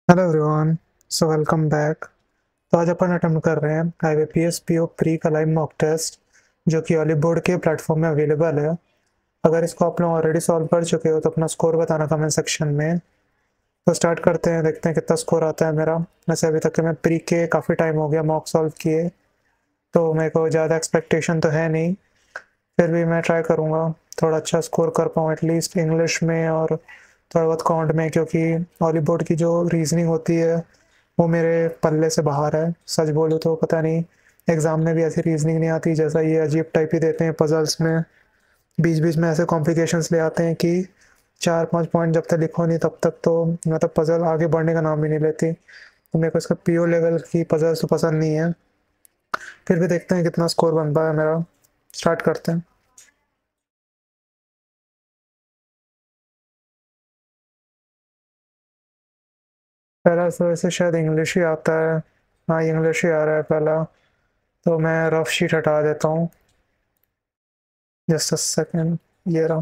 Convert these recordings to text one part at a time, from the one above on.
Hello everyone. So welcome back. तो आज अपन attempt कर रहे हैं IBPS PO प्री का लाइव मॉक टेस्ट, जो कि ऑलिव बोर्ड के प्लेटफॉर्म में अवेलेबल है। अगर इसको आप लोग ऑलरेडी सॉल्व कर चुके हो तो अपना स्कोर बताना कमेंट सेक्शन में। तो स्टार्ट करते हैं, देखते हैं कितना स्कोर आता है मेरा। वैसे अभी तक के मैं प्री के काफ़ी टाइम हो गया मॉक सॉल्व किए, तो मेरे को ज़्यादा एक्सपेक्टेशन तो है नहीं। फिर भी मैं ट्राई करूँगा थोड़ा अच्छा स्कोर कर पाऊँ एटलीस्ट इंग्लिश में और थोड़ा बहुत काउंट में, क्योंकि ऑलिव बोर्ड की जो रीजनिंग होती है वो मेरे पल्ले से बाहर है। सच बोलूँ तो पता नहीं एग्ज़ाम में भी ऐसी रीजनिंग नहीं आती, जैसा ये अजीब टाइप ही देते हैं पजल्स में। बीच बीच में ऐसे कॉम्प्लिकेशंस ले आते हैं कि 4-5 पॉइंट जब तक लिखो नहीं तब तक तो मतलब पजल आगे बढ़ने का नाम ही नहीं लेती। तो मेरे को इसका PO लेवल की पजल्स तो पसंद नहीं है। फिर भी देखते हैं कितना स्कोर बन पाया मेरा। स्टार्ट करते हैं। पहला तो वैसे शायद इंग्लिश ही आता है। हाँ, इंग्लिश ही आ रहा है पहला। तो मैं रफ शीट हटा देता हूँ। Just a second. ये रहा।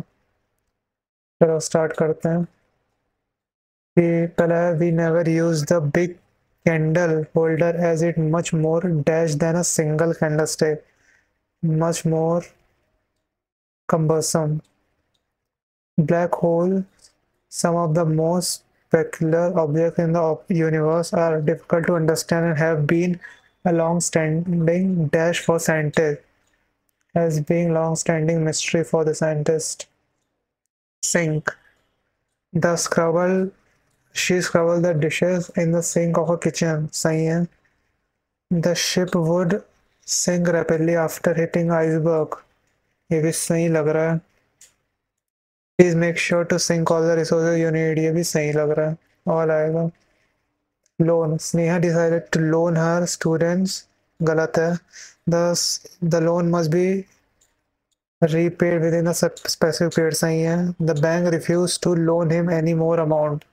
चलो स्टार्ट करते हैं कि पहला है, we never use the big candle holder as it much more dash than a single candle stick, much more cumbersome. Black hole, some of the most peculiar objects in the universe, are difficult to understand and have been a long-standing dash for scientists, has been long-standing mystery for the scientist. Sink. The scrabble, she scrabbled the dishes in the sink of a kitchen. सही है. The ship would sink rapidly after hitting iceberg. ये भी सही लग रहा है. Please make sure to sink all the resources you need. ये भी सही लग रहा है. और आएगा. Loan. Sneha decided to loan her students. गलत है. The loan must be repaid within a specific period. सही है. The bank refused to loan him any more amount.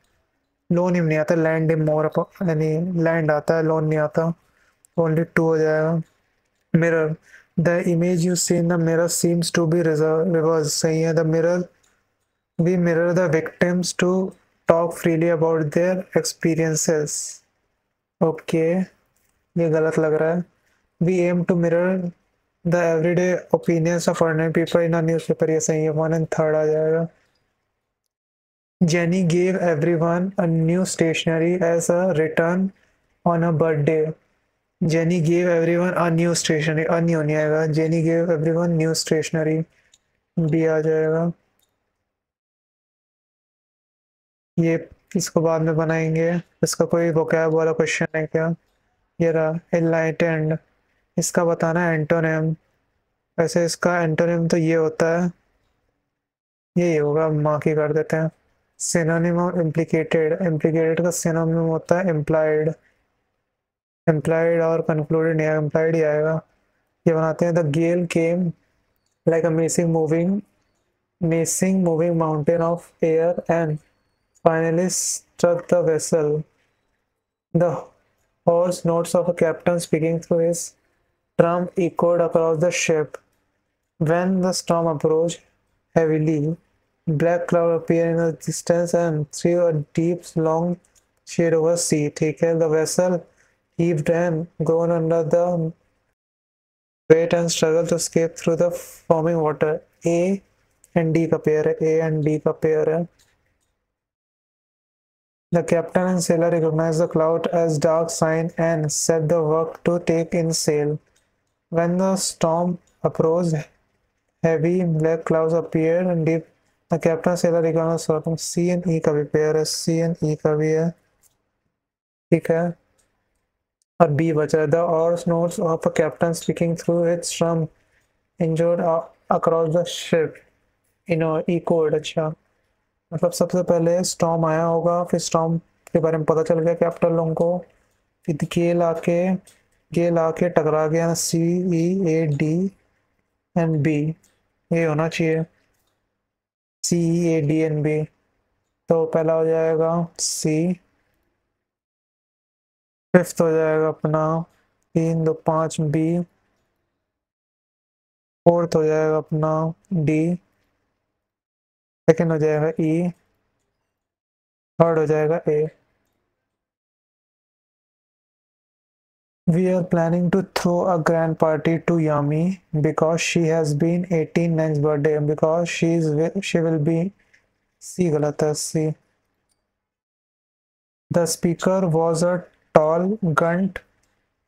Loan him नहीं आता, लैंड हिम मोर यानी लैंड आता है, loan नहीं आता। ओनली टू हो जाएगा। Mirror. The image you see in the mirror seems to be reverse. सही है. The mirror we mirror the victims to talk freely about their experiences. Okay, ये गलत लग रहा है। We aim to mirror the everyday opinions of ordinary people in a newspaper. ये सही है। 1 and 3 आ जाएगा। Jenny gave everyone a new stationery as a return on her birthday. Jenny gave everyone a new stationery. A new नहीं आएगा. Jenny gave everyone new stationery. B आ जाएगा. ये इसको बाद में बनाएंगे। इसका कोई vocab वाला क्वेश्चन है क्या? ये रहा. Enlightened. इसका बताना है एंटोनिम। वैसे इसका एंटोनिम तो ये होता है, यही होगा, मार्क ही कर देते हैं। Synonym of implicated. इम्प्लीकेटेड का सिनोनिम होता है इम्प्लाइड। इम्प्लाइड और कंक्लूडेड नहीं आएगा, इम्प्लाइड ही आएगा। ये बनाते हैं. The gale came like a messing moving mountain of air and finally struck the vessel. द hoarse notes of a captain speaking through his drum echoed across the ship. When the storm approached heavily, black cloud appeared in the distance and threw a deep, long shade over sea. ठीक है. The vessel heaved and groaned under the weight and struggled to escape through the foaming water. A and D का pair है. A and D का pair है. The captain and sailor recognized the cloud as dark sign and set the work to take in sail. When the storm approached, heavy black clouds appeared and deep. The captain sailor recognized certain C and E का भी pair है. C and E का भी है. ठीक है. और B बचा. The oars notes of a captain speaking through its drum injured across the ship. echoed. अच्छा, मतलब सबसे पहले स्टॉर्म आया होगा, फिर स्टॉर्म के बारे में पता चल गया कैप्टन लोगों को, फिर गेल आके टकरा गया. CEAD and B. ये होना चाहिए. CEAD and B. तो पहला हो जाएगा C. फिफ्थ हो जाएगा अपना 3 2 5 B. फोर्थ हो जाएगा अपना D. सेकेंड हो जाएगा E. थर्ड हो जाएगा A. We are planning to throw a grand party to Yami because she has been 18 next birthday because she will be C गलत है C. The speaker was a tall, gaunt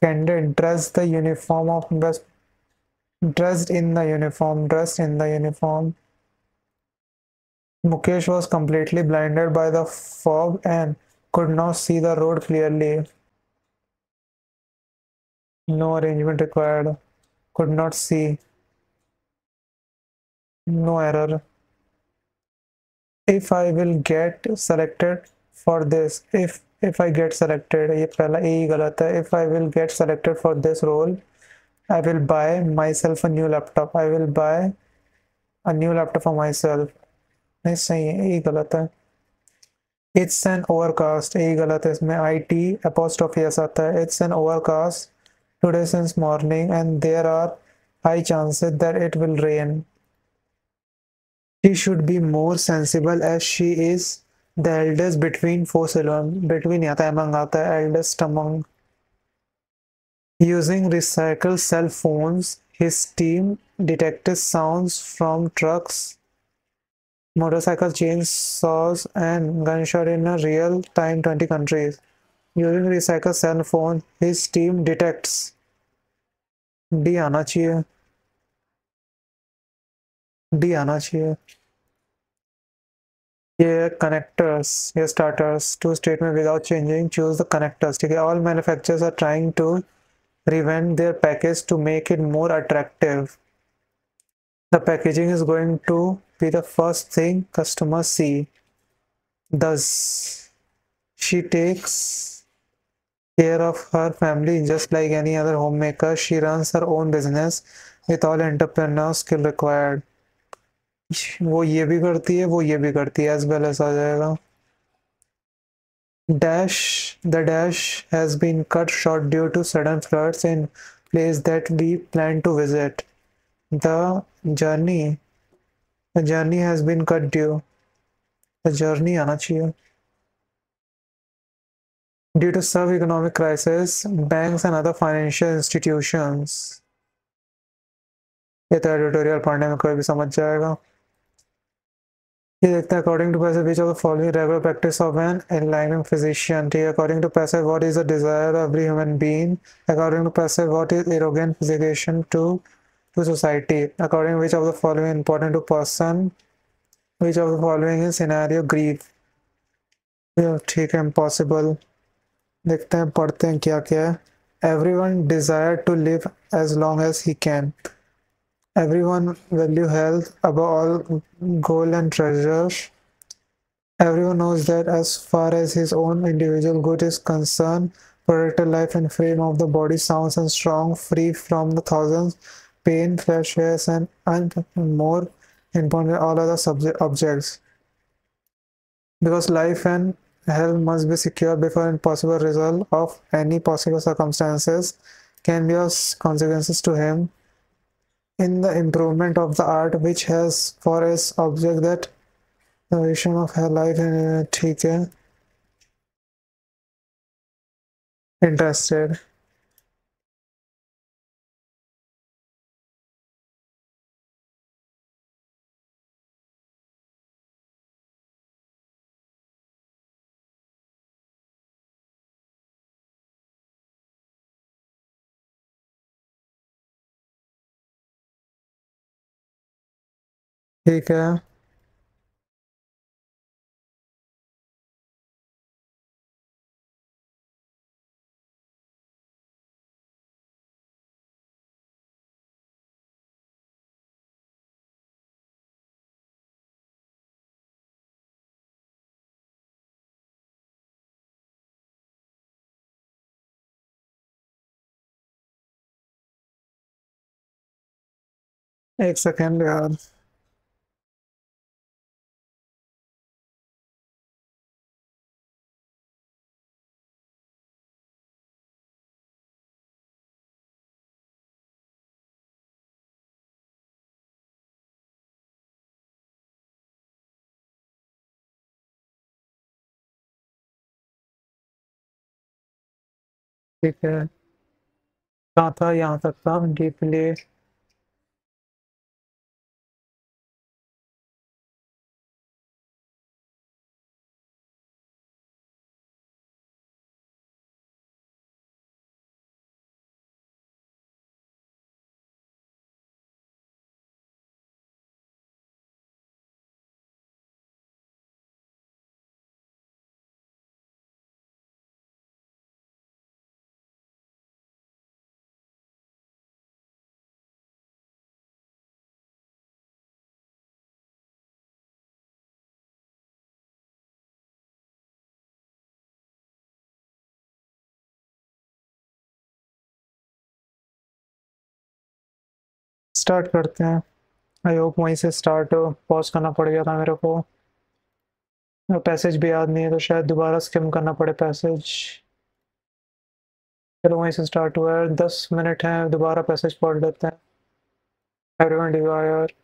candidate dressed in the uniform. Mukesh was completely blinded by the fog and could not see the road clearly. No arrangement required. Could not see. No error. If I will get selected for this, if I get selected, ये पहला यही गलत है. If I will get selected for this role, I will buy myself a new laptop. I will buy a new laptop for myself. नहीं सही है, यही गलत है. It's an overcast. यही गलत है, इसमें IT apostrophe s आता है. It's an overcast today since morning and there are high chances that it will rain. She should be more sensible as she is the eldest between four children. Between आता है among आता है eldest among. Using recycled cell phones, his team detected sounds from trucks, motorcycle chainsaws, and gunshot in a real-time 20 countries. Using recycled cell phone, his team detects. D आना चाहिए. D आना चाहिए. ये connectors, ये starters. Two statement without changing. Choose the connectors. ठीक है. All manufacturers are trying to revamp their package to make it more attractive. The packaging is going to be the first thing customers see. Thus, she takes care of her family just like any other homemaker. She runs her own business with all entrepreneur skill required. वो ये भी करती है, वो ये भी करती है, as well as आ जाएगा. The dash has been cut short due to sudden floods in place that we plan to visit. The journey, the journey has been cut due. The journey आना चाहिए. Due to sub-economic crisis, banks and other financial institutions. ये तो editorial पढ़ने में कोई भी समझ जाएगा. ये देखते हैं अकॉर्डिंग टू पैसे which of the following regular practice of an enlightening physician. ठीक है. अकॉर्डिंग टू पैसे what is the desire of every human being. According to पैसे what is arrogant physician to society. According which of the following important to person, which of the following is scenario grief. ठीक है. Impossible. देखते हैं पढ़ते हैं क्या क्या है. Everyone desire to live as long as he can. Everyone value health above all gold and treasures. Everyone knows that as far as his own individual good is concerned, protected life and frame of the body sounds and strong, free from the thousands, pain, flesh, hairs, and more important all other objects. Because life and health must be secure before any possible result of any possible circumstances can be of consequences to him in the improvement of the art which has for its object that the vision of her life and ठीक है. Interested. ठीक है. एक second यार. ठीक है. कहाँ था? यहाँ तक था। डीपली स्टार्ट करते हैं। आई होप वहीं से स्टार्ट हो। पॉज करना पड़ गया था मेरे को। पैसेज भी याद नहीं है तो शायद दोबारा स्किम करना पड़े पैसेज। चलो वहीं से स्टार्ट हुआ है। 10 मिनट हैं, दोबारा पैसेज पढ़ लेते हैं। Everyone desire.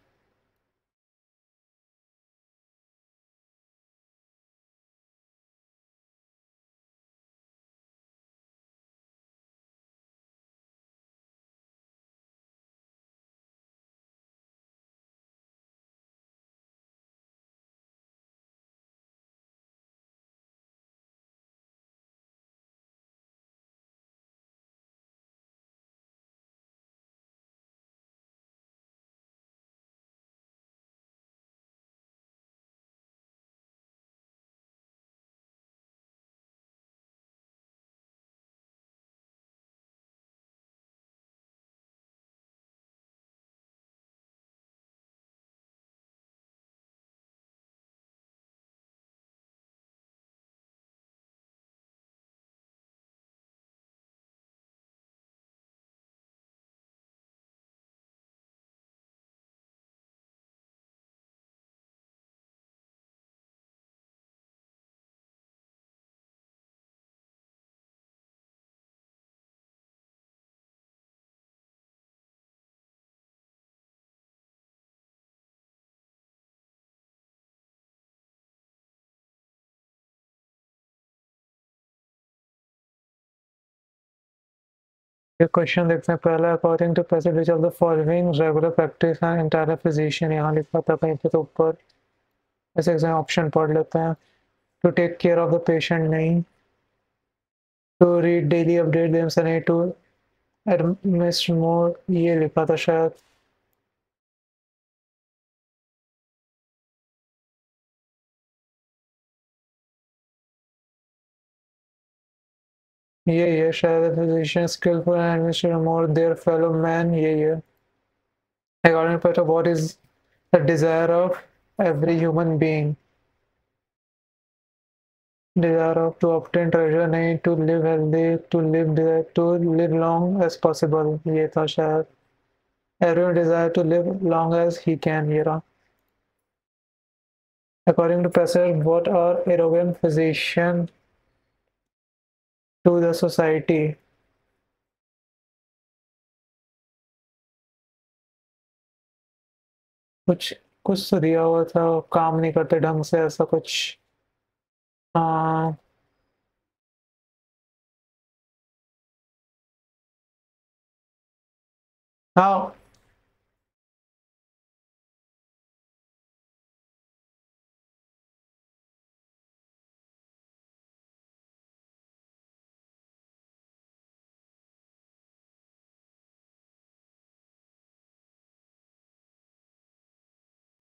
ये क्वेश्चन देखते हैं पहला। According to passage which of the following regular practice है इंटायर फिजिशियन। यहाँ लिखा था कहीं पे तो ऊपर। ऐसे एग्जाम ऑप्शन पढ़ लेते हैं। To take care of the patient नहीं। To read daily update them से नहीं। टू एडमिस्ट मोर, ये लिखा था शायद। यही है शायद। Physician skillful and administer more their fellow man, यही है। According to what is the desire of every human being? Desire of to obtain treasure नहीं, to live healthy, to live long as possible, ये था शायद। Everyone desire to live long as he can, ये रहा। According to Professor, what are arrogant physician to the society? कुछ कुछ तो दिया हुआ था, काम नहीं करते ढंग से, ऐसा कुछ। हाँ। हाँ,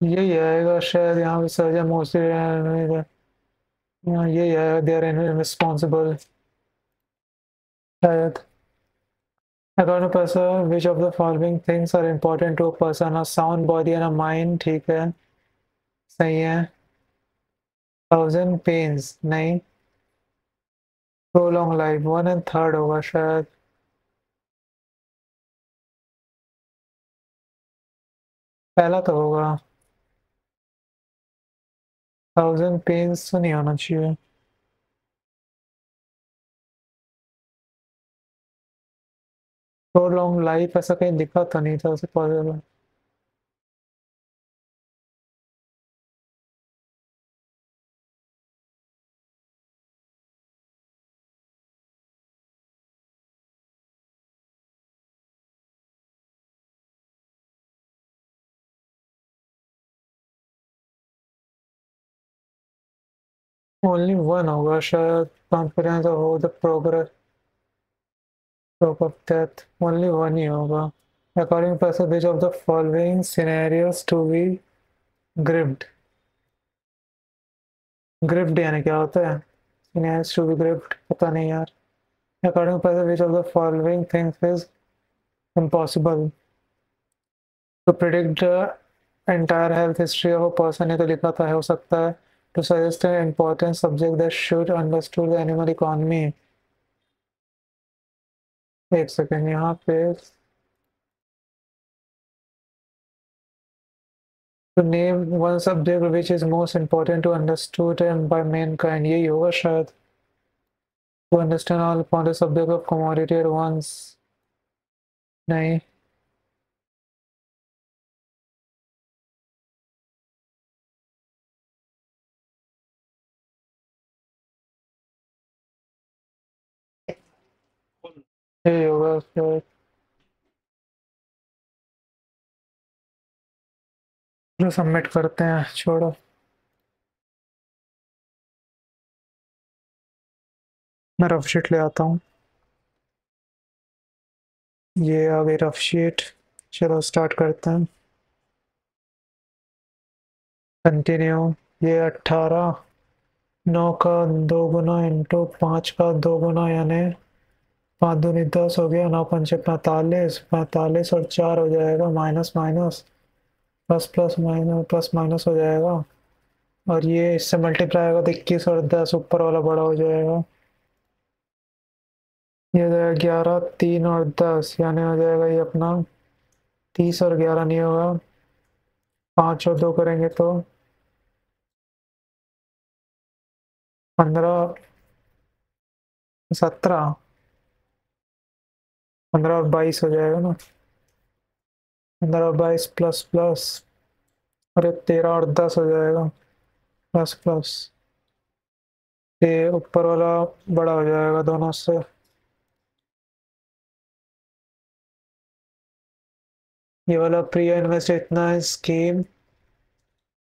यही आएगा शायद। यहाँ पे सर्जन मोस्टली यही आएगा। दे आर रिस्पॉन्सिबल शायद। अगर person, which of the following things are important to a person? A sound body and a mind, ठीक है, सही है। थाउजेंड पेन्स नहीं। Prolong life, one and third होगा शायद। पहला तो होगा। थाउजेंड पेन्स तो नहीं होना चाहिए। प्रोलॉन्ग लाइफ ऐसा कहीं लिखा तो नहीं था उसे पॉसिबल। ओनली वन होगा शायद, confidence of the progress of death, only one ही होगा। According percentage of the following scenarios to be gripped। gripped यानी क्या होता है? scenarios to be gripped पता नहीं यार। According percentage of the following things is impossible to predict the entire health history of a person। ये तो लिखा था है, हो सकता है। To suggest an important subject that should understood the animal economy। एक सेकेंड यहाँ पे। To name one subject which is most important to understood and by mankind, यही होगा शायद। To understand all upon the subject of commodity at once। नहीं। यही होगा शायद। जो सबमिट करते हैं, छोड़ो। मैं रफ शीट ले आता हूँ। ये आ गई रफ शीट। चलो स्टार्ट करते हैं। कंटिन्यू। ये 18 9 का 2 गुना इंटू 5 का 2 गुना, यानी 5 दूनी 10 हो गया। 9 पंचे 45, 45 और 4 हो जाएगा। Minus minus plus, plus minus plus minus हो जाएगा। और ये इससे मल्टीप्लाई होगा तो 21 और 10 ऊपर वाला बड़ा हो जाएगा। ये हो जाएगा 11, 3 और 10, यानी हो जाएगा ये अपना 30 और 11 नहीं होगा। 5 और 2 करेंगे तो 15, 17, 15 और 22 हो जाएगा ना। 15 और 22 प्लस प्लस, अरे 13 और 10 हो जाएगा। प्लस प्लस, ये ऊपर वाला बड़ा हो जाएगा दोनों से। ये वाला प्री इन्वेस्ट इतना स्कीम,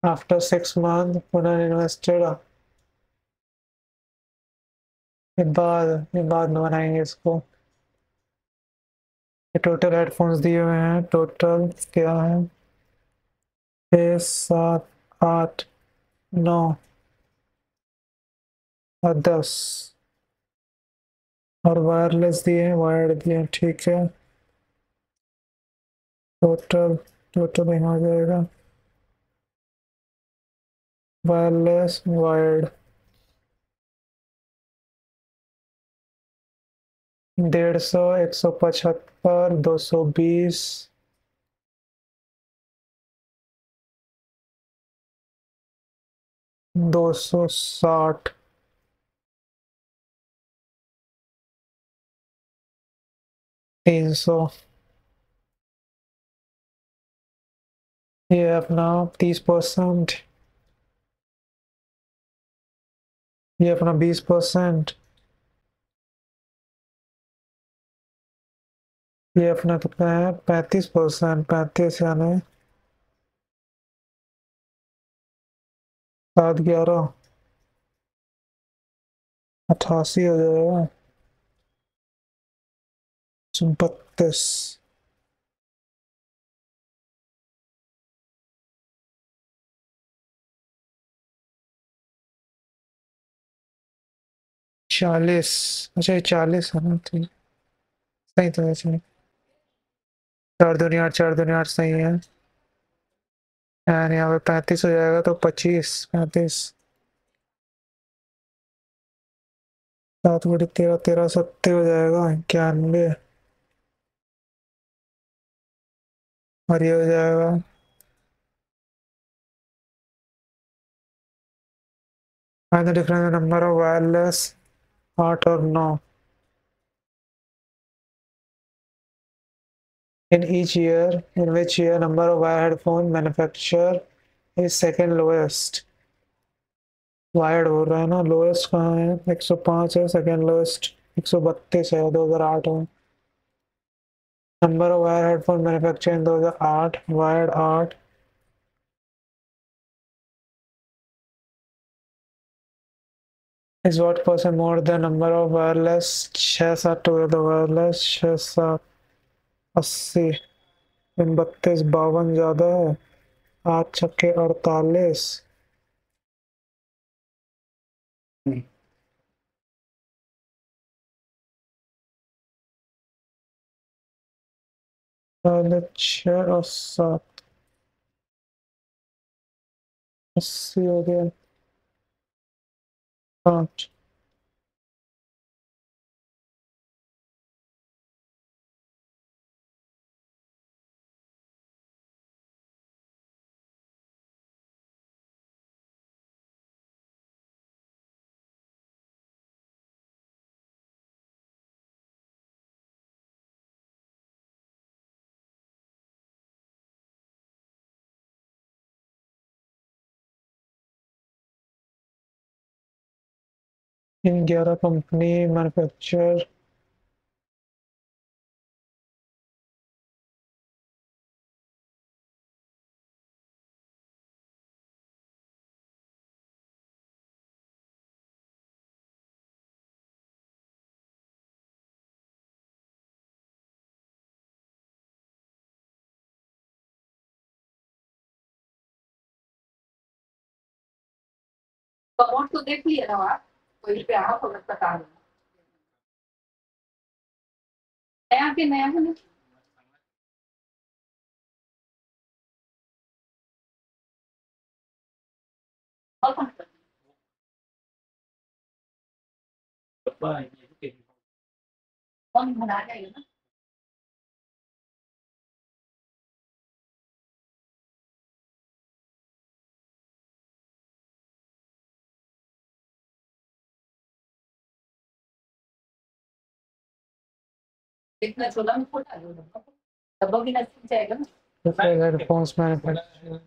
आफ्टर 6 मंथ पुनः इन्वेस्टेड। ये बाद में बनाएंगे इसको। ये टोटल हेडफोन्स दिए हुए हैं, टोटल क्या है? 6 7 8 9 और 10, और वायरलेस दिए हैं, वायर्ड दिए हैं, ठीक है। टोटल टोटल यहाँ आ जाएगा, वायरलेस वायर्ड 150, 175, 220, 260, 300। ये अपना 30%, ये अपना 20%, ये अपना कितना है? 35%, 35 यानी 7 11 88 हो जाएगा। 32, 40। अच्छा ये 40 है ना, ठीक। सही तो है, सही। 4 दूनी 8, 4 दूनी 8 सही है। एंड यहाँ पे 35 हो जाएगा तो 25, 35, 7 × 13, 13 70 हो जाएगा, 91। और ये हो जाएगा find the difference number of wireless 8 और 9 in each year, in which year number of wire headphone manufacturer is second lowest। Wired हो रहा है ना, लोएस्ट कहाँ है? 105 है, सेकेंड लोएस्ट 132 है 2008 में। Number of wire headphone manufacture in 2008, wired 8। Is what percent more the number of wireless? 6 7 to wireless 6 7 80 32 52 ज्यादा है। 8 छक्के 48। पहले 6 और 7 80 हो गया। 5। इन 11 कंपनी मैन्युफैक्चर कमोड तो देख लिया ना आप, वही पे आप फगत बता दो। नया के नया है ना। और कौन बना जाएगा ना। इतना छोला में फोटा दो डब्बा भी नसीब जाएगा ना। हेडफोन्स मैन्युफैक्चर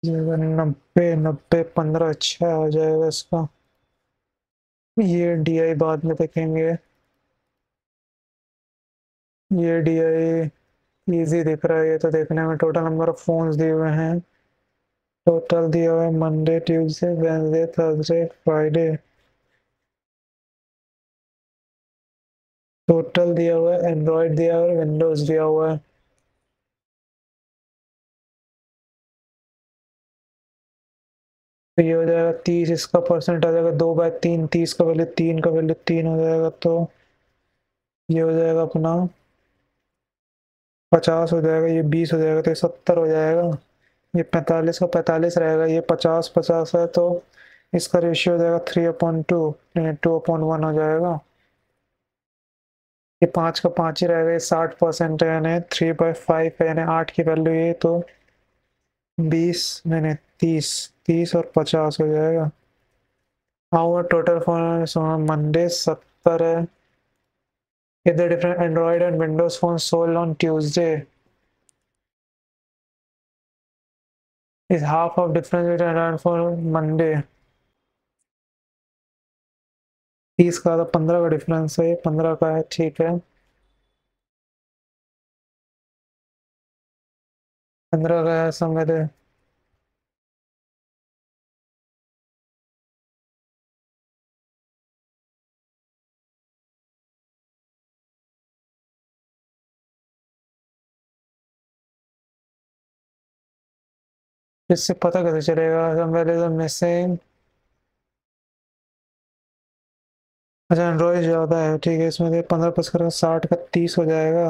जाएगा 90 90 15 अच्छा आ जाएगा इसका। ये डीआई बाद में देखेंगे। ये डीआई इजी दिख रहा है ये तो देखने में। टोटल नंबर ऑफ फोन्स दिए हुए हैं। टोटल दिया हुआ है Monday Tuesday Wednesday Thursday Friday. Total दिया हुआ है एंड्रॉइड दिया हुआ है विंडोज दिया हुआ है। तो ये हो जाएगा 30। इसका परसेंट आ जाएगा 2/3। 30 का वैल्यू 3 का वैल्यू 3 हो जाएगा तो ये हो जाएगा अपना 50 हो जाएगा। ये 20 हो जाएगा तो ये 70 हो जाएगा। ये 45 का 45 रहेगा। ये 50 50 है तो इसका रेशियो हो जाएगा 3/2 2/1 हो जाएगा। ये 5 का 5 ही रहेगा। ये 60% है यानी 3/5 है यानी 8 की वैल्यू ये तो 20 नहीं नहीं 30 30 और 50 हो जाएगा। आवर टोटल फोन मंडे 70 है। If the different Android and Windows phones sold on Tuesday is half of difference between Android phone Monday। 30 का तो 15 का डिफरेंस है। 15 का है ठीक है। 15 का है समझ है। इससे पता कैसे चलेगा somewhere is missing। अच्छा एंड्रॉइड ज़्यादा है, ठीक है, इसमें से 15 प्लस करेगा 60 का 30 हो जाएगा,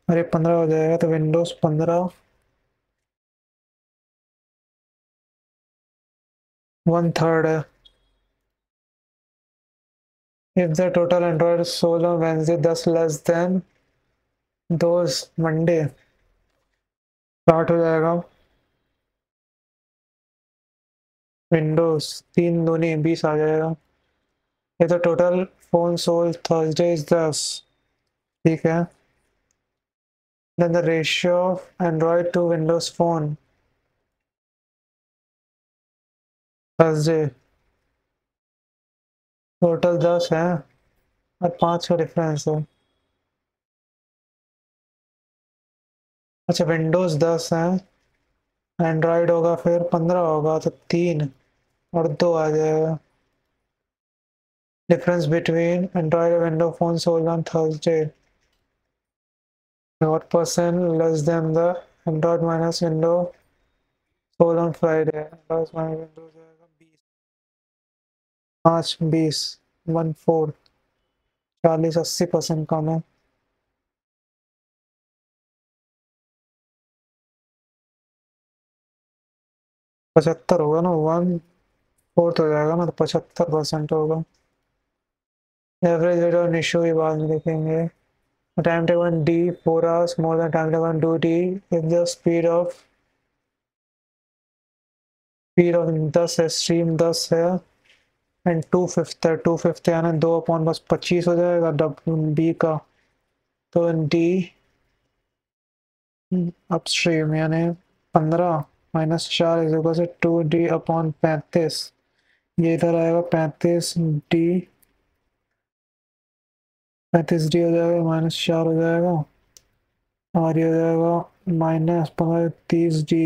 और ये 15 हो जाएगा, तो विंडोज़ 15 1/3 है। If the total Android sold on Wednesday 10 less than those Monday, 60 हो जाएगा। विंडोज 3 दूनी 20 आ जाएगा। ये तो total phone sold Thursday is 10, ठीक है। Then the ratio of Android to Windows phone Thursday, total 10 है और 5 का डिफरेंस है। अच्छा विंडोज 10 है, एंड्रॉयड होगा फिर 15 होगा, तो 3 और 2 आ जाएगा। डिफरेंस बिटवीन एंड्रॉयड और window phone sold on Thursday, what percent less than the Android minus window sold on Friday? Android minus window हो जाएगा 20, 5 20 1/4, 40 80% कम है। 75 होगा ना, 1/4 हो जाएगा ना, तो 75% होगा। एवरेज रेट और इशू की बाद में देखेंगे। Time table D 4 hours more than time table do d if the speed of 10 है, स्ट्रीम 10 है एंड 2/5 है, 2/5 यानी 2 बस 25 हो जाएगा बी का, तो डी अपस्ट्रीम यानी 15 -4 इज इक्वल से 2d/35। ये इधर आएगा 35d, 35d हो जाएगा, -4 हो जाएगा, और ये हो जाएगा -15 30d,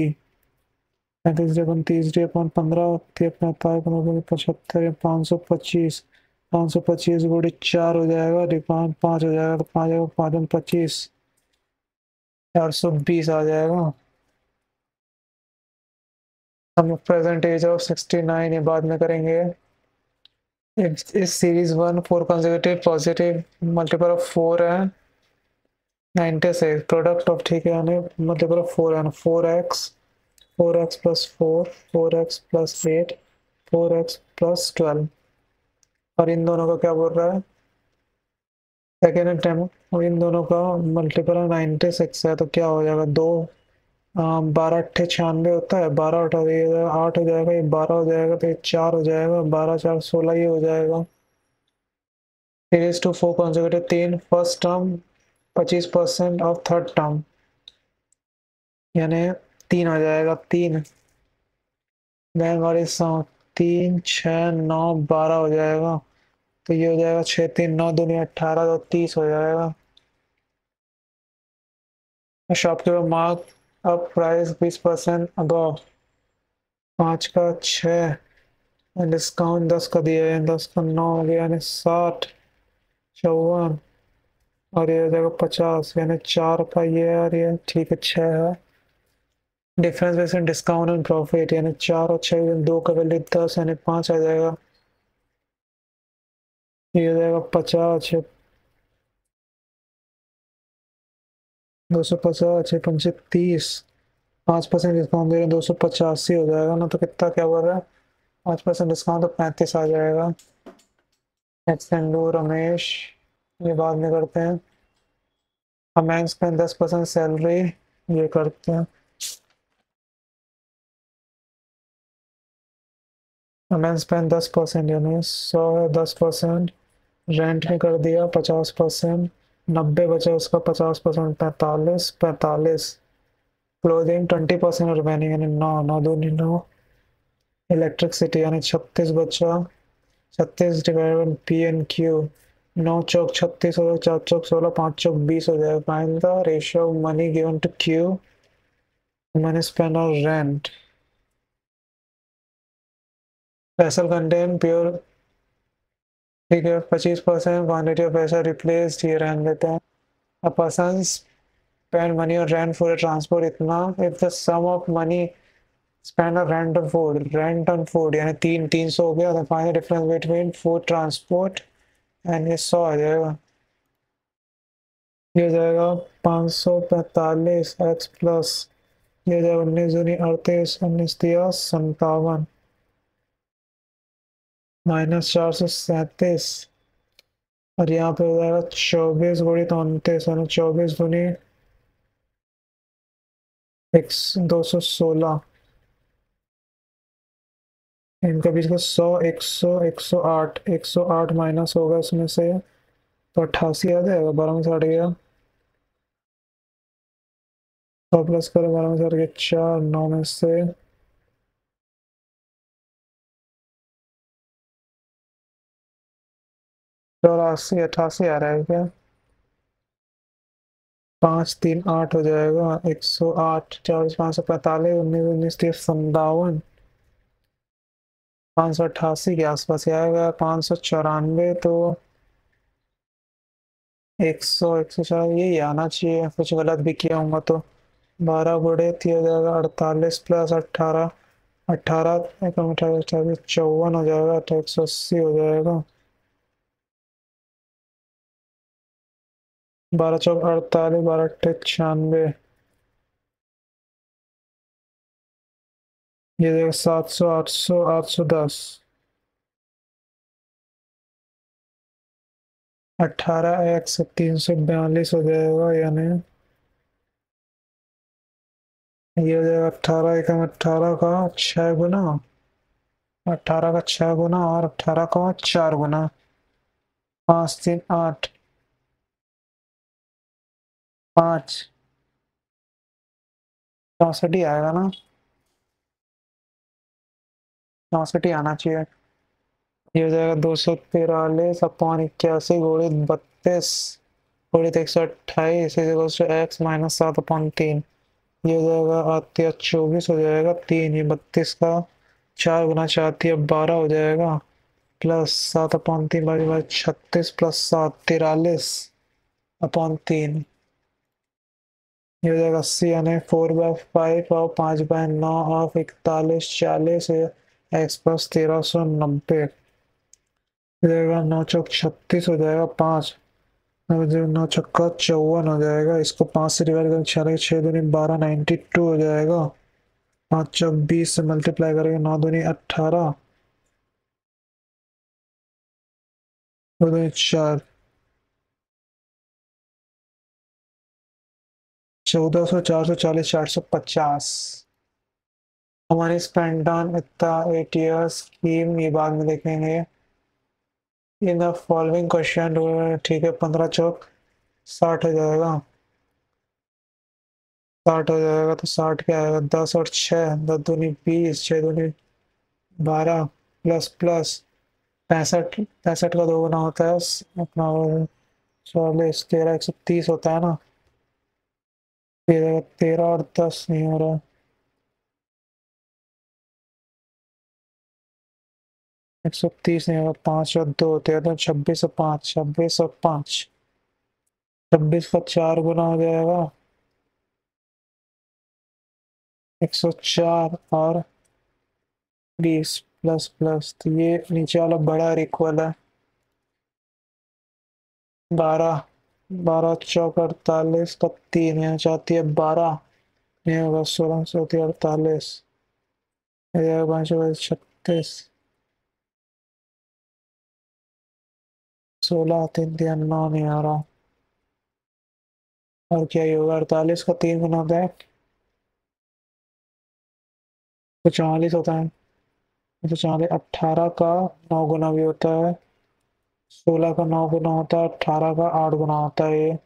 35d/30d/15 45 525, 525 गुड़े 4 हो जाएगा, डिफाइन 5 हो जाएगा, तो 5 आएगा 5 25, 420 आ जाएगा। हम प्रेजेंट एज ऑफ 69 ये बाद में करेंगे। इस series 1 4 consecutive positive multiple of 4 है 96 प्रोडक्ट ऑफ, ठीक है, यानी मल्टीपल ऑफ 4 है 4x, 4x + 4 4x + 8 4x + 12, और इन दोनों का क्या बोल रहा है सेकेंड टाइम, और इन दोनों का मल्टीपल 96 है, तो क्या हो जाएगा 2 12 8 96 होता है, 12 8 8 हो जाएगा, ये 12 हो जाएगा, तो ये 4 हो जाएगा, 12 4 16 ये हो जाएगा। Series to 4 consecutive 3 first term 25% ऑफ थर्ड टर्म, यानी 3 हो जाएगा 3, देन व्हाट इज 3 6 9 12 हो जाएगा, तो ये हो जाएगा 6 3 9 दूनी 18, तो 30 हो जाएगा। Shopkeeper mark up price 20% above, 5 का 6, डिस्काउंट 10 का दिया है, 10 का 9 हो गया, यानी 60 54, और ये हो जाएगा 50, यानी 4 का ये और ये, ठीक है 6 है। Difference between discount and profit, यानी 4 और 6, 2 का वैल्यू 10 यानी 5 आ जाएगा, ये हो जाएगा 50 250 6 5 30, 5% डिस्काउंट दे रहे हैं, 285 हो जाएगा ना, तो कितना क्या बोल रहा है 5% डिस्काउंट, तो 35 आ जाएगा। एक्सटेंडो रमेश, ये बाद में करते हैं। अमेंस पे 10% सैलरी, ये करते हैं। अमेंस पे 10% यानी 100 है, 10% रेंट ने कर दिया 50%, 90 बचा उसका 50%, 45 45, क्लोथिंग 20% रिमेनिंग यानी 9 9 दूनी 9, इलेक्ट्रिसिटी यानी 36 बचा, 36 divided by P and Q, 9 चौक 36 हो जाएगा, 4 चौक 16, 5 चौक 20 हो जाएगा। Find the ratio of money given to Q money spend on rent, vessel contain pure, ठीक है 25% क्वांटिटी ऑफ पैसा रिप्लेस, ये रहने देते हैं। अ पर्सन स्पेंड मनी और रेंट फॉर ट्रांसपोर्ट इतना, if the sum of money spend rent on food यानी 300 हो गया। तो find the difference between food transport and ये 100 आ जाएगा। ये हो जाएगा 545 एक्स प्लस ये हो जाएगा 19 दूनी 38 19 तिया 57 -437 और यहाँ पे हो जाएगा 24 × 39 यानी 24 दूनी एक्स 216 इनका बीच का 100 100 108 माइनस होगा इसमें से तो 88 आ जाएगा। 12 में से हट गया 100 प्लस करो 12 में से हट गया 4 9 में से 84 88 आ रहा है क्या? 5 3 8 हो जाएगा 108 40 545 19 19 30 57 588 के आसपास ही आएगा। 594 तो 100 104 यही आना चाहिए। कुछ गलत भी किया होगा तो 12 गुड़े हो जाएगा 48 प्लस 18 18 एक 54 हो जाएगा तो 180 हो जाएगा। 12 चौक 48 12 96 ये देगा 700 800 810 18 x 342 हो जाएगा यानी ये हो जाएगा 18 एकम 18 का 6 गुना 18 का 6 गुना और 18 का 4 गुना 5 3 8 5 64 ही आएगा ना? 64 ही आना चाहिए। ये हो जाएगा 243/81 गुणित 32 गुणित 128 x -7/3 ये हो जाएगा 8 24 हो जाएगा 3 ये 32 का 4 गुना 4 12 हो जाएगा प्लस 7/3 बाई 36 प्लस 7 43/3 ये हो जाएगा 80 यानी 4/5 और 5/9 ऑफ 41 40 एक्स प्लस 1390 हो जाएगा 9 चौक 36 हो जाएगा 5 9 छक्का 54 हो जाएगा। इसको 5 से डिवाइड करें 6 6 दूनी 12 92 हो जाएगा। 5 चौक 20 से मल्टीप्लाई करेंगे 9 दूनी 18 2 दूनी 4 1400 440 450 हमारी स्पेंड ऑन इतना 8 ईयर्स स्कीम ये बाद में देखेंगे। इन द फॉलोइंग क्वेश्चन ठीक है 15 चौक 60 हो जाएगा 60 हो जाएगा तो 60 क्या आएगा 10 और 6 10 दूनी 20 6 दूनी 12 प्लस प्लस 65 65 का 2 गुना होता है अपना 40 13 130 होता है ना 13 और 10 नहीं हो रहा 130 नहीं होगा 5 और 2 13 26 और 5 26 और 5 26 का 4 गुना हो जाएगा 104 और 20 प्लस प्लस तो ये नीचे वाला बड़ा और इक्वल है 12 12 चौक 48 का 3 यहाँ चाहती है 12 नहीं होगा 16 चौथी 48 5 36 16 3 3 9 नहीं आ रहा और क्या ही होगा 48 का 3 गुना होता है तो 44 होता है तो 44 18 का 9 गुना भी होता है 16 का 9 गुना होता है 18 का 8 गुना होता है ये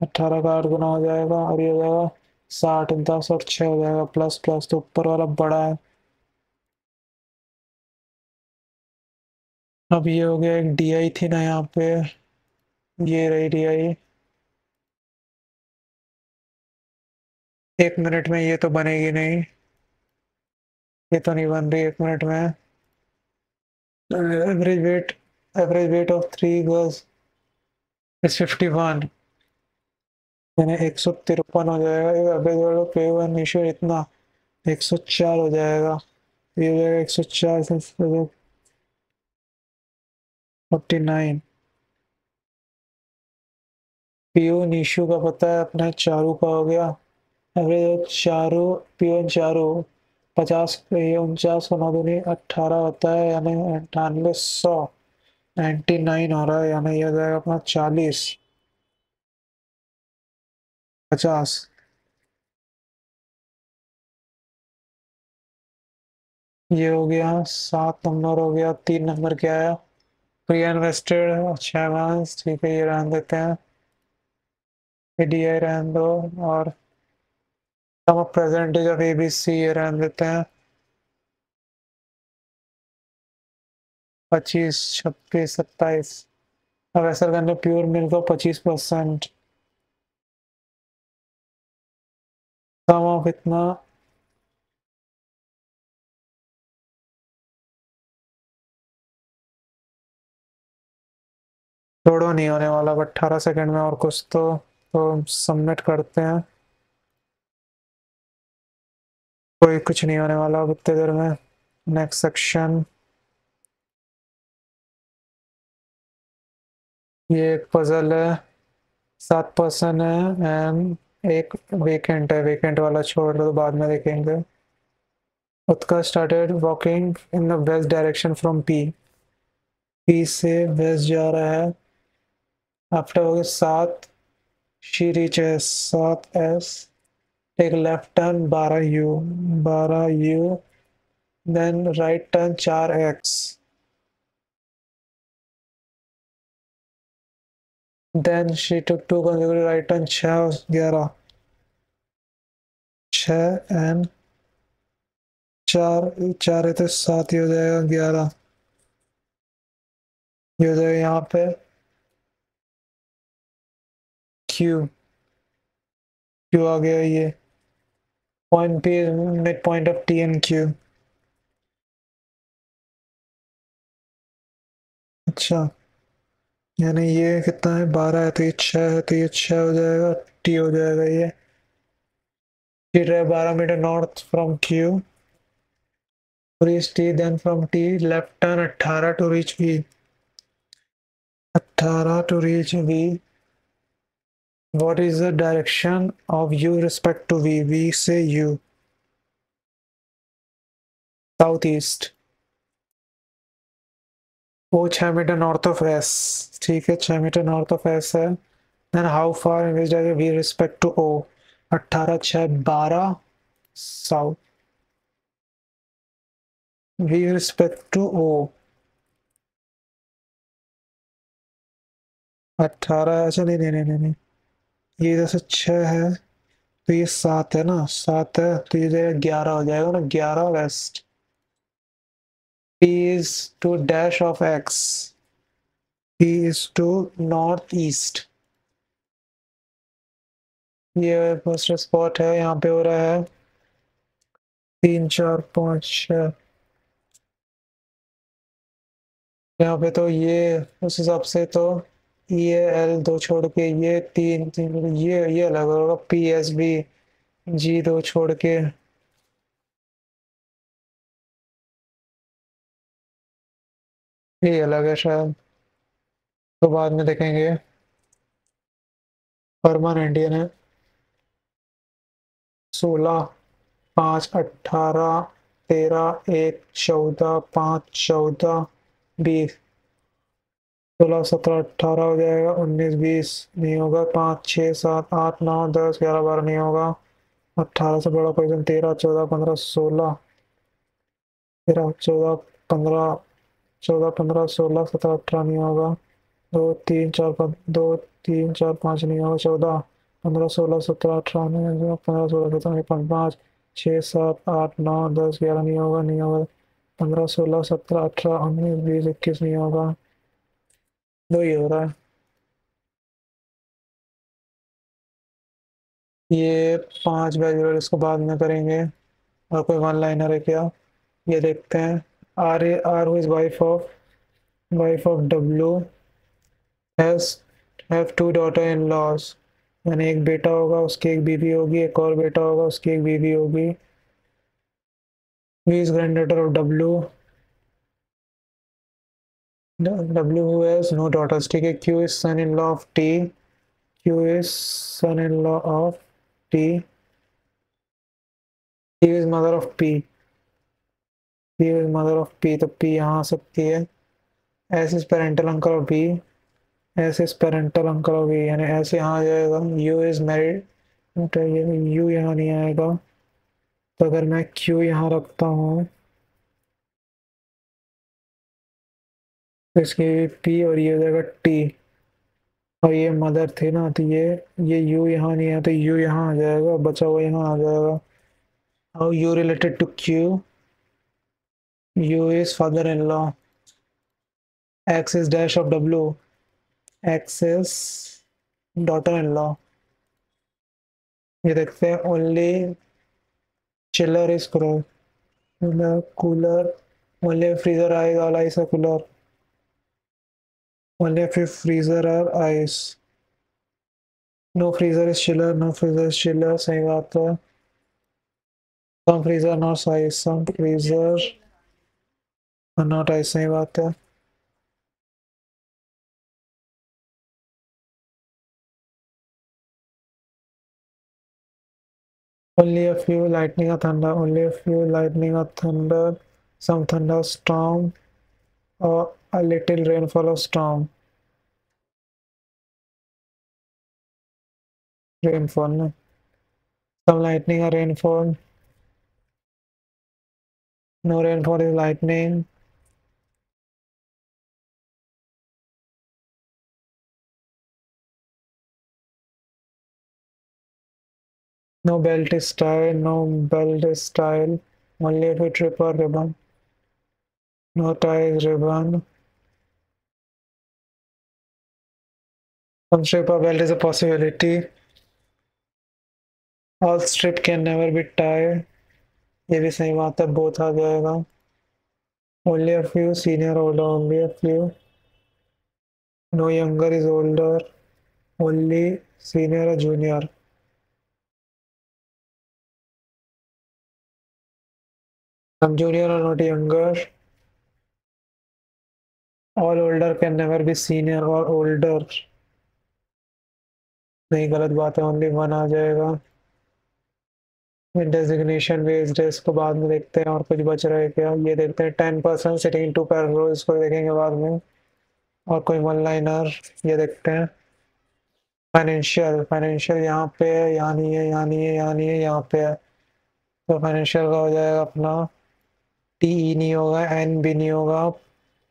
18 का 8 गुना हो जाएगा और ये हो जाएगा 60 10 और 6 हो जाएगा प्लस प्लस तो ऊपर वाला बड़ा है। अब ये हो गया एक डी आई थी ना यहाँ पे ये रही डी आई 1 मिनट में ये तो बनेगी नहीं ये तो नहीं बन रही 1 मिनट में। Average weight of 3 girls is 51 यानी 153 हो जाएगा एवरेज वेट ऑफ 1 इशू इतना 104 हो जाएगा, ये हो जाएगा 104 से 49। पीओ निशु का पता है, अपना चारू का हो गया। एवरेज चारू, पीओ चारू 50, ये 49 को 9 दूनी 18 होता है, यानी 98 100 99 हो रहा है, यानी ये हो जाएगा अपना 40 50। ये हो गया 7 नंबर, हो गया 3 नंबर क्या है? प्री इन्वेस्टेड, अच्छा एडवांस, ठीक है ये रहने देते हैं, एडीआई रहने दो, और सम परसेंटेज ऑफ एबीसी ये रहने देते हैं, 25 26 27। अब ऐसा करने प्योर मिल्क को 25%, सम ऑफ इतना, छोड़ो नहीं होने वाला, 18 सेकंड में और कुछ तो सबमिट करते हैं, कोई कुछ नहीं होने वाला अब इतने देर में। नेक्स्ट सेक्शन, ये एक पजल है, 7 पर्सन है एंड एक वेकेंट है, वेकेंट वाला छोड़ दो, बाद में देखेंगे। Utkarsh started walking in the west direction from P, P से वेस्ट जा रहा है, आफ्टर हो गए 7, she reaches 7 S, take left turn 12 U, 12 U, then right turn 4 X, then she took 2 consecutive right turn 6 11, 6 and 4, 4 है तो 7 ही हो जाएगा, 11 ये हो जाएगा यहाँ पे क्यू, क्यू आ गया ये, point P mid point of T and Q. अच्छा, यानी ये कितना है, 12 है तो ये 6 है, तो ये 6 हो जाएगा, टी हो जाएगा ये। टी रहे 12 metre north from Q, reach T, then from T left turn 18 to reach V, 18 to reach V. What is the direction of u respect to v? V से u, southeast, वो 6 metre north of S, ठीक है 6 metre north of S है। Then how far in which direction we respect to O, 18 6 12 south, we respect to O 18, अच्छा नहीं नहीं नहीं नहीं नहीं, ये जैसे 6 है तो ये 7 है ना, 7 है तो ये जाएगा 11 हो जाएगा ना, 11 waste. P is to dash of x, P is to north east, ये फर्स्ट स्पॉट है, यहाँ पे हो रहा है 3 4 5 6, यहाँ पे तो ये उस हिसाब से तो ये एल 2 छोड़ के ये 3 3, ये अलग होगा, पी एस बी जी 2 छोड़ के, ये अलग है शायद, तो बाद में देखेंगे। फरमान इंडियन है, 16 5 18 13 1 14 5 14 20, 16 17 18 हो जाएगा, 19 20 नहीं होगा, 5 6 7 8 9 10 11 12 नहीं होगा, 18 से बड़ा पोजीशन 13 14 15 16, 13 14 15 14 15 16 17 18 नहीं होगा, 2 3 4 5 2 3 4 5 नहीं होगा, 14 15 16 17 18 नहीं होगा, 15 16 17 5 6 7 8 9 10 11 नहीं होगा, नहीं होगा, 15 16 17 18 19 20 21 नहीं होगा, दो ही हो रहा है। ये 5 बैचलर इसको बाद में करेंगे, और कोई वन लाइनर है क्या, ये देखते हैं। R A R who is wife of W has have 2 daughter in laws, यानी एक बेटा होगा उसकी एक बीवी होगी, एक और बेटा होगा उसकी एक बीवी होगी, V is granddaughter of W. W who has no daughters. ठीक है. Q is son-in-law of T. Q is son-in-law of T. P is mother of P. P is mother of P. तो P यहाँ आ सकती है. S is parental uncle of B. S is parental uncle of B. यानी S यहाँ आ जाएगा. U is married. तो ये U यहाँ नहीं आएगा. तो अगर मैं Q यहाँ रखता हूँ तो इसकी P और ये हो जाएगा T. और ये मदर थे ना, तो ये U यहाँ नहीं है तो U यहाँ आ जाएगा. बचा हुआ यहाँ आ जाएगा. How U related to Q? U is father-in-law. X is dash of W. X is daughter-in-law. ये देखते हैं. Only chiller is cooler. Cooler. Only freezer आएगा. All ice are cooler. Only if freezer are ice. No freezer is chiller. No freezer is chiller. सही बात है. Some freezer not ice. Some freezer are not ice. सही बात है. Only a few lightning or thunder. Only a few lightning or thunder. Some thunderstorm or a little rainfall or storm. Rainfall. No? Some lightning or rainfall. No rainfall is lightning. No belt is style. No belt is style. Only if it trip or ribbon. No tie is ribbon. Some strip or belt is a possibility. All strip can never be tied. ये भी सही बात है. Both आ जाएगा. Only a few senior older. Only a few. No younger is older. Only senior or junior. Some junior are not younger. All older can never be senior or older. नहीं, गलत बात है. ओनली वन आ जाएगा. Designation based है, इसको बाद में देखते हैं. और कुछ बच रहा है क्या? ये देखते हैं. 10% सिटिंग टू पैराग्राफ, इसको देखेंगे बाद में. और कोई वन लाइनर ये देखते हैं. फाइनेंशियल. फाइनेंशियल यहाँ पे है. यहाँ नहीं है. यहाँ नहीं है. यहाँ नहीं है. यहाँ पे है. तो फाइनेंशियल का हो जाएगा अपना. टी ई नहीं होगा. एन बी नहीं होगा.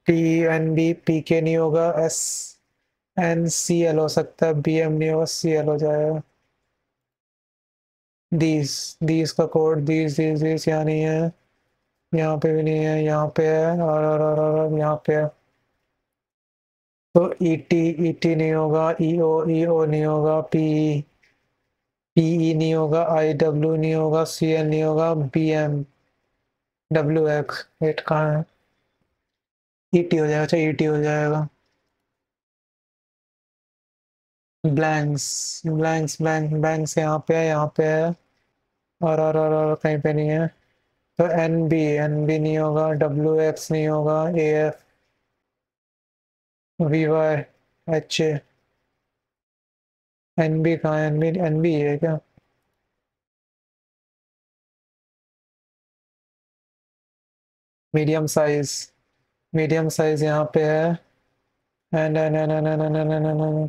T N B. पी के नहीं होगा. एस एन सी एल हो सकता है. बी एम नहीं होगा. सी एल हो जाएगा. दीज का कोड. दीज यहाँ नहीं है. यहाँ पे भी नहीं है. यहाँ पे है. और यहाँ पे है. तो ई टी नहीं होगा. ई ओ नहीं होगा. पी ई नहीं होगा. आई डब्ल्यू नहीं होगा. सी एल नहीं होगा. B M W X. Wait कहाँ है? ई टी हो जाएगा. अच्छा ई टी हो जाएगा. ब्लैंक्स यहाँ पे है. यहाँ पे है. और कहीं पे नहीं है. तो एन बी नहीं होगा. डब्ल्यू एक्स नहीं होगा. A F V Y H A. N B कहाँ है? एन बी है क्या? Medium size. मीडियम साइज यहाँ पे है. N N N N N N N N N N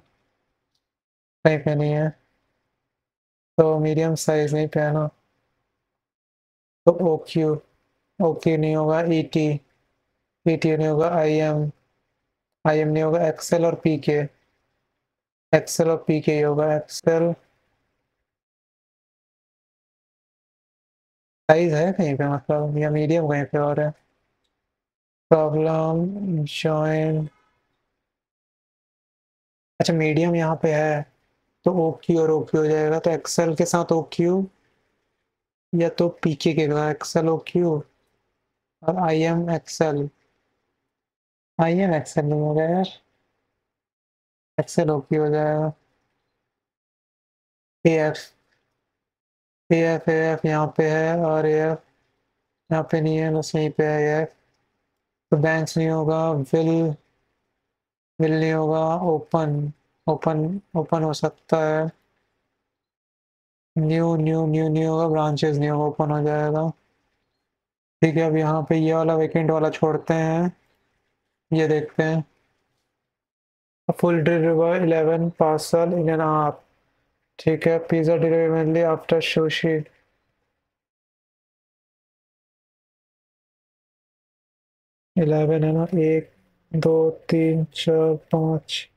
कहीं पे नहीं है. तो मीडियम साइज नहीं पे है ना. तो ओ क्यू नहीं होगा. ई टी नहीं होगा. आई एम नहीं होगा. एक्सेल और पी के. एक्सेल और पी के ही होगा. एक्सेल साइज है कहीं पे मतलब, या मीडियम कहीं पे और है. Problem join. अच्छा मीडियम यहाँ पे है. तो ओ क्यू और ओ क्यू हो जाएगा. तो एक्सेल के साथ ओ क्यू या तो पीके के साथ एक्सेल ओ क्यू. और I am excel. I am excel नहीं होगा यार. एक्सेल ओ क्यू हो जाएगा. A F. ए एफ यहाँ पे है. और ए एफ यहाँ पे नहीं है, बस यहीं पे है ये। तो बैंक्स नहीं होगा, विल विल नहीं होगा, ओपन ओपन ओपन हो सकता है, न्यू न्यू न्यू नहीं होगा, ब्रांचेस नहीं होगा, ओपन हो जाएगा। ठीक है, अब यहाँ पे ये वाला वेकेंट वाला छोड़ते हैं, ये देखते हैं। Full deliver 11 parcel in an hour. ठीक है, pizza delivery mainly after sushi. 11 है ना, 1 2 3 4 5।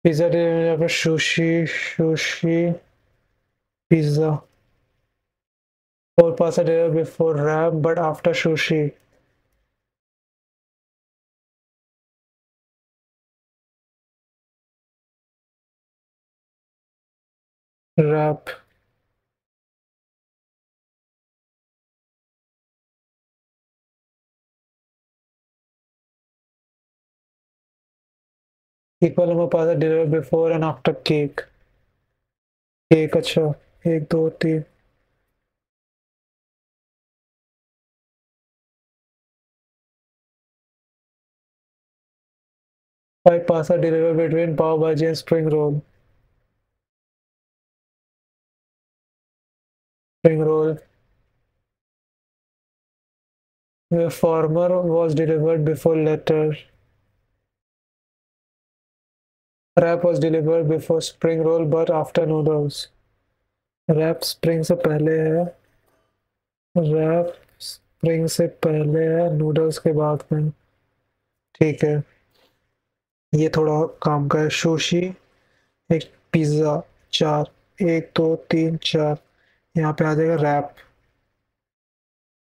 Pizza delivery after sushi, sushi pizza. Four pasta delivered before wrap but after sushi. Wrap. Equal number pasta delivered before and after cake. Cake अच्छा, 1 2 3। 5 pasta delivered between pav bhaji and spring roll. Spring roll. The former was delivered before latter. Wrap was delivered before spring roll but after noodles. Wrap spring से पहले है, wrap spring से पहले है, noodles के बाद में। ठीक है, ये थोड़ा काम का है। सुशी, एक पिज्ज़ा, 4, 1 2 3 4। यहाँ पे आ जाएगा रैप,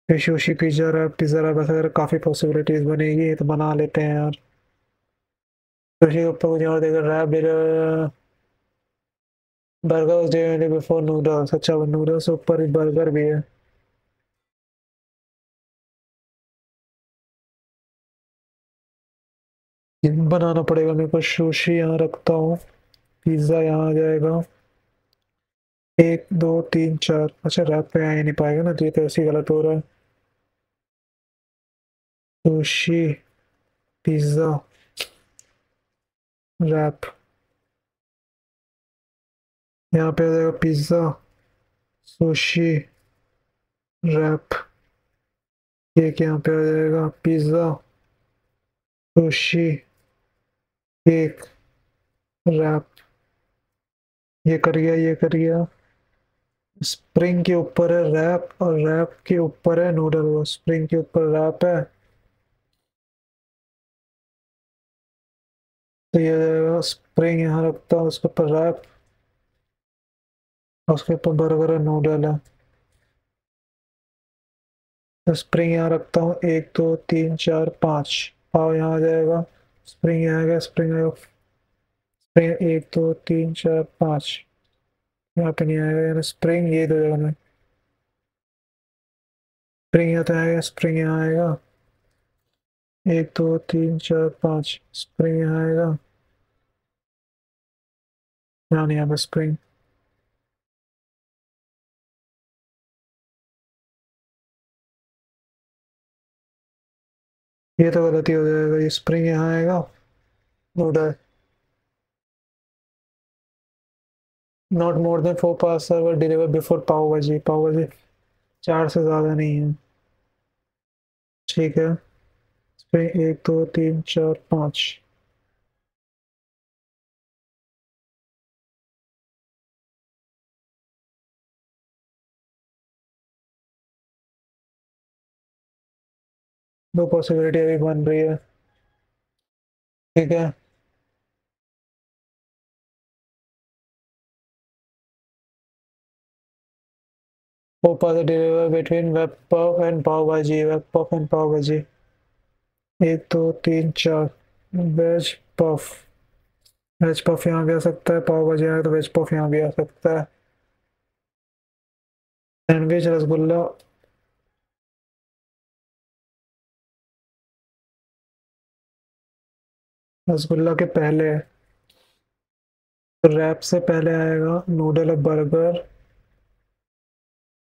फिर सुशी पिज्ज़ा रैप ऐसा करके काफ़ी पॉसिबिलिटीज़ बनेगी, तो बना लेते हैं यार। सुशी के ऊपर कुछ और देगा, wrap burger was delivered before noodles. अच्छा, वो नूडल्स के ऊपर बर्गर भी है। ये बनाना पड़ेगा मेरे को। सुशी यहाँ रखता हूँ, पिज्ज़ा यहाँ आ जाएगा। 1 2 3 4। अच्छा, रैप पे आ ही नहीं पाएगा ना, तो ये तो ऐसे ही गलत हो रहा है। सुशी पिज्ज़ा रैप, यहाँ पे आ जाएगा पिज्ज़ा सुशी रैप। केक यहाँ पे आ जाएगा, पिज्ज़ा सुशी केक रैप। ये कर गया, ये कर गया। स्प्रिंग के ऊपर है रैप और रैप के ऊपर है नूडल। वो स्प्रिंग के ऊपर रैप है, तो ये जाएगा स्प्रिंग यहाँ रखता हूँ, उसके ऊपर रैप, और उसके ऊपर बर्गर है, नूडल है। तो स्प्रिंग यहाँ रखता हूँ, 1 2 3 4 5। पाव यहाँ आ जाएगा, स्प्रिंग यहाँ आ गया, स्प्रिंग आएगा, स्प्रिंग 1 2 3 4 5। यहाँ पे नहीं आएगा, यानी स्प्रिंग ये दो जगह में। स्प्रिंग यहाँ तो आएगा, स्प्रिंग यहाँ आएगा, 1 2 3 4 5। स्प्रिंग यहाँ आएगा, यहाँ नहीं आएगा स्प्रिंग। ये तो गलती हो जाएगा, ये स्प्रिंग यहाँ आएगा, noodle. Not more than 4 parcel were deliver before pav bhaji. Pav भाजी 4 से ज़्यादा नहीं है। ठीक है, स्प्रिंग 1 2 3 4 5। दो पॉसिबिलिटी अभी बन रही है। ठीक है, four parcel deliver between veg puff and pav bhaji. Veg puff and pav भाजी, 1 2 3 4। वेज पफ, वेज पफ यहाँ भी आ सकता है, पाव भाजी आए तो वेज पफ यहाँ भी आ सकता है। सैंडविच रसगुल्ला, रसगुल्ला के पहले है। तो रैप से पहले आएगा नूडल और बर्गर।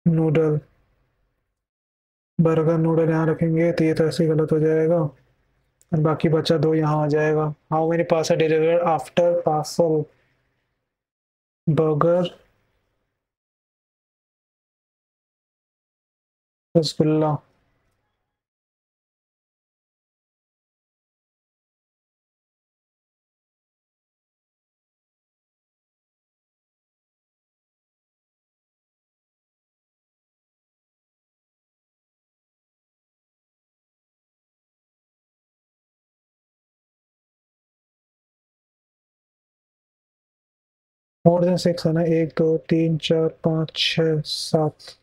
नूडल, बर्गर नूडल यहाँ रखेंगे तो ये तो ऐसे ही गलत हो जाएगा, और बाकी बचा दो यहाँ आ जाएगा। How many parcel deliver after parcel, burger, rasgulla. More than six है ना, एक दो तीन चार पाँच छः सात।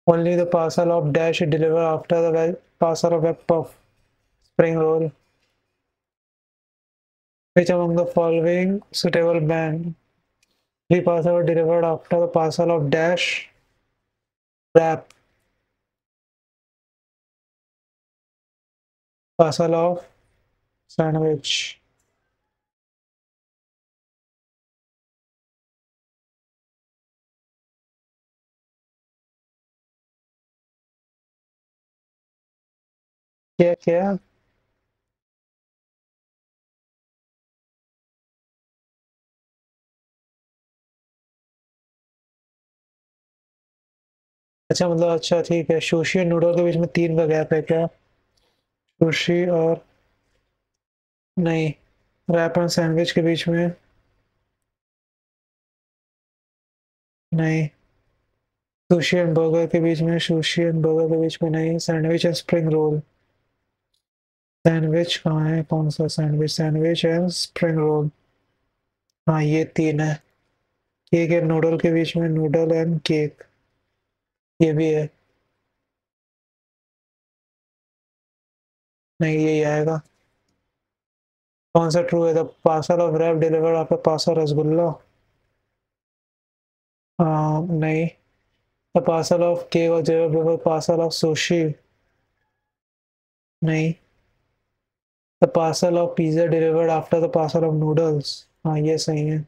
Only the parcel of dash deliver after the parcel of web puff spring roll. Which among the following suitable band? Three parcels were delivered after the parcel of dash wrap, parcel of sandwich. क्या क्या? अच्छा मतलब, अच्छा ठीक है, sushi और noodle के बीच में तीन का गैप है क्या? सुशी और, नहीं, रैप एंड सैंडविच के बीच में, नहीं, सुशी एंड बर्गर के बीच में, सुशी एंड बर्गर के बीच में नहीं, sandwich and spring roll. Sandwich कहाँ है, कौन सा sandwich? Sandwich and spring roll, हाँ ये तीन है। केक एंड नूडल के बीच में, नूडल एंड केक, ये भी है। नहीं, यही आएगा। कौन सा ट्रू है? The parcel of wrap delivered आपका पार्सल रसगुल्ला, नहीं। द पार्सल ऑफ केक और डिलीवर्ड पार्सल ऑफ सुशी, नहीं। The parcel of pizza delivered after the parcel of noodles, हाँ ये सही है।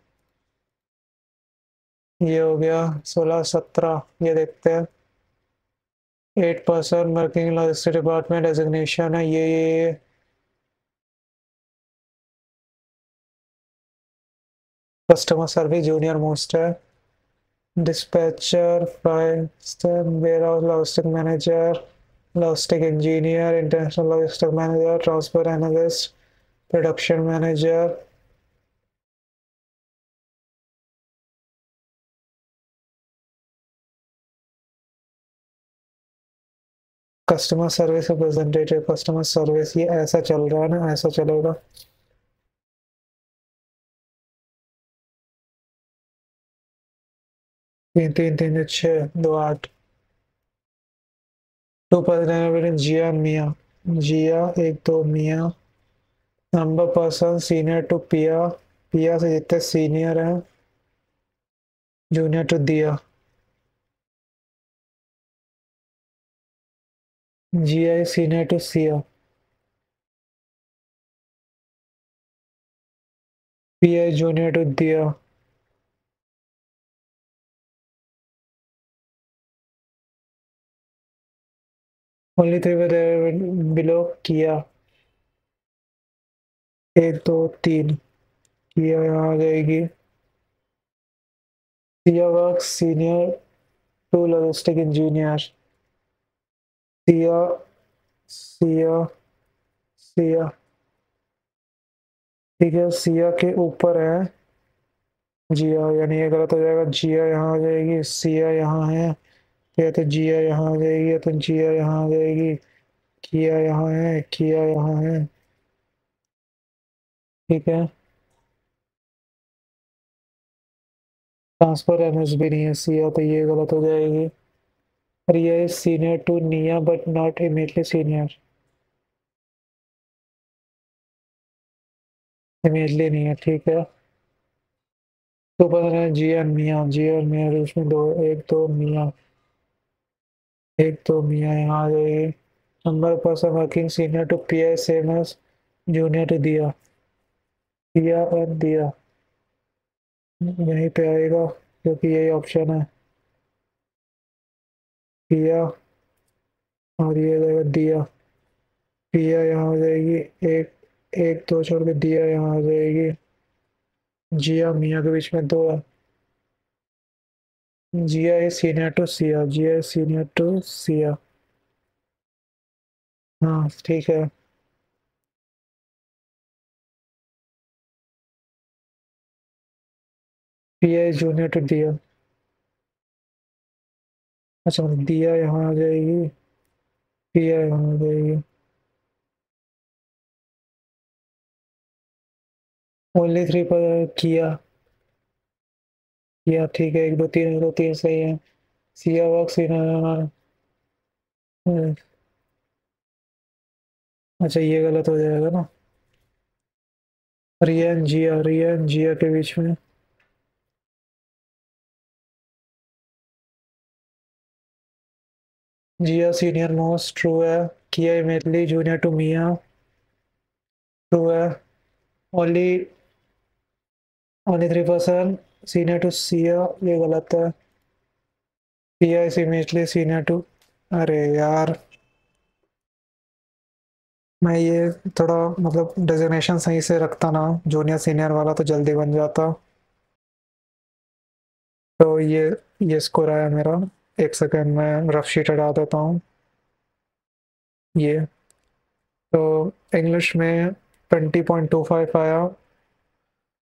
ये हो गया 16 17। ये देखते हैं। 8% वर्किंग लॉजिस्टिक डिपार्टमेंट डेजिग्नेशन है ये। कस्टमर सर्विस जूनियर मोस्ट है। Dispatcher, flight warehouse logistic manager, logistic engineer, international logistic manager, transport analyst, production manager. Customer service representative, customer service, ये ऐसा चल रहा है ना, ऐसा चलेगा। तीन तीन तीन छः दो आठ। 2% जिया मिया, जिया एक दो मिया। नंबर पर्सन सीनियर टू पिया, पिया से जितने सीनियर हैं, जूनियर टू दिया। जिया senior to Siya, Piya junior to Diya. Only three below Kiya, एक दो तीन। किया यहाँ आ जाएगी। Siya work senior to logistic engineer. Siya, Siya, Siya, ठीक है, सिया के ऊपर है जिया, यानी ये गलत हो जाएगा। जिया यहाँ आ जाएगी, सिया यहाँ है, या तो जिया यहाँ आ जाएगी, या तो जिया यहाँ आ जाएगी। किया यहाँ है, किया यहाँ है, ठीक है। ट्रांसफर एमएसबी नहीं है, सिया तो ये गलत हो जाएगी। रिया इज सीनियर टू निया but not immediately senior, immediately नहीं है, ठीक है। तो पता है जी और मिया बीच में दो, एक दो मिया, एक दो मिया यहाँ आ जाएगी। Number person working senior to P I same age junior to Diya, Diya और दिया। यहीं पे आएगा क्योंकि यही ऑप्शन है। पिया, और ये जाएगा दिया। पिया यहाँ हो जाएगी। एक, एक दो छोड़ के दिया यहाँ हो जाएगी। जिया मिया के बीच में दो है। जिया is senior to Siya, Jiya is senior to Siya. हाँ ठीक है। पिया is junior to दिया। अच्छा दिया यहाँ आ जाएगी, पिया यहाँ आ जाएगी। ओनली थ्री पर किया। किया ठीक है, एक दो तीन, एक दो तीन सही है। सिया वर्क सीना। अच्छा ये गलत हो जाएगा ना। रिया एंड जिया के बीच में। जिया सीनियर मोस्ट ट्रू है। किया immediately junior to Mia true है। Only, only 3% senior to Siya ये गलत है। Siya is immediately senior to, अरे यार मैं ये थोड़ा मतलब डेजिग्नेशन सही से रखता ना, जूनियर सीनियर वाला तो जल्दी बन जाता। तो ये स्कोर आया मेरा। एक सेकंड में रफ शीट हटा देता हूँ। ये तो इंग्लिश में 20.25 आया,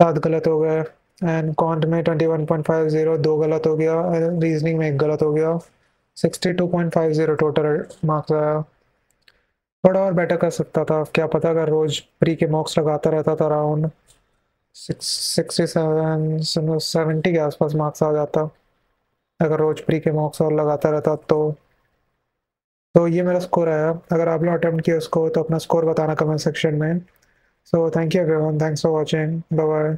7 गलत हो गए। एंड कॉन्ट में 21.50, 2 गलत हो गया। रीजनिंग में एक गलत हो गया। 62.50 टोटल मार्क्स आया। थोड़ा और बेटर कर सकता था, क्या पता अगर रोज प्री के मॉक्स लगाता रहता था, अराउंड 67 के आसपास मार्क्स आ जाता, अगर रोज प्री के मॉक्स और लगाता रहता तो ये मेरा स्कोर आया। अगर आप लोग अटेम्प्ट किया उसको तो अपना स्कोर बताना कमेंट सेक्शन में। So thank you everyone, thanks for watching, bye bye.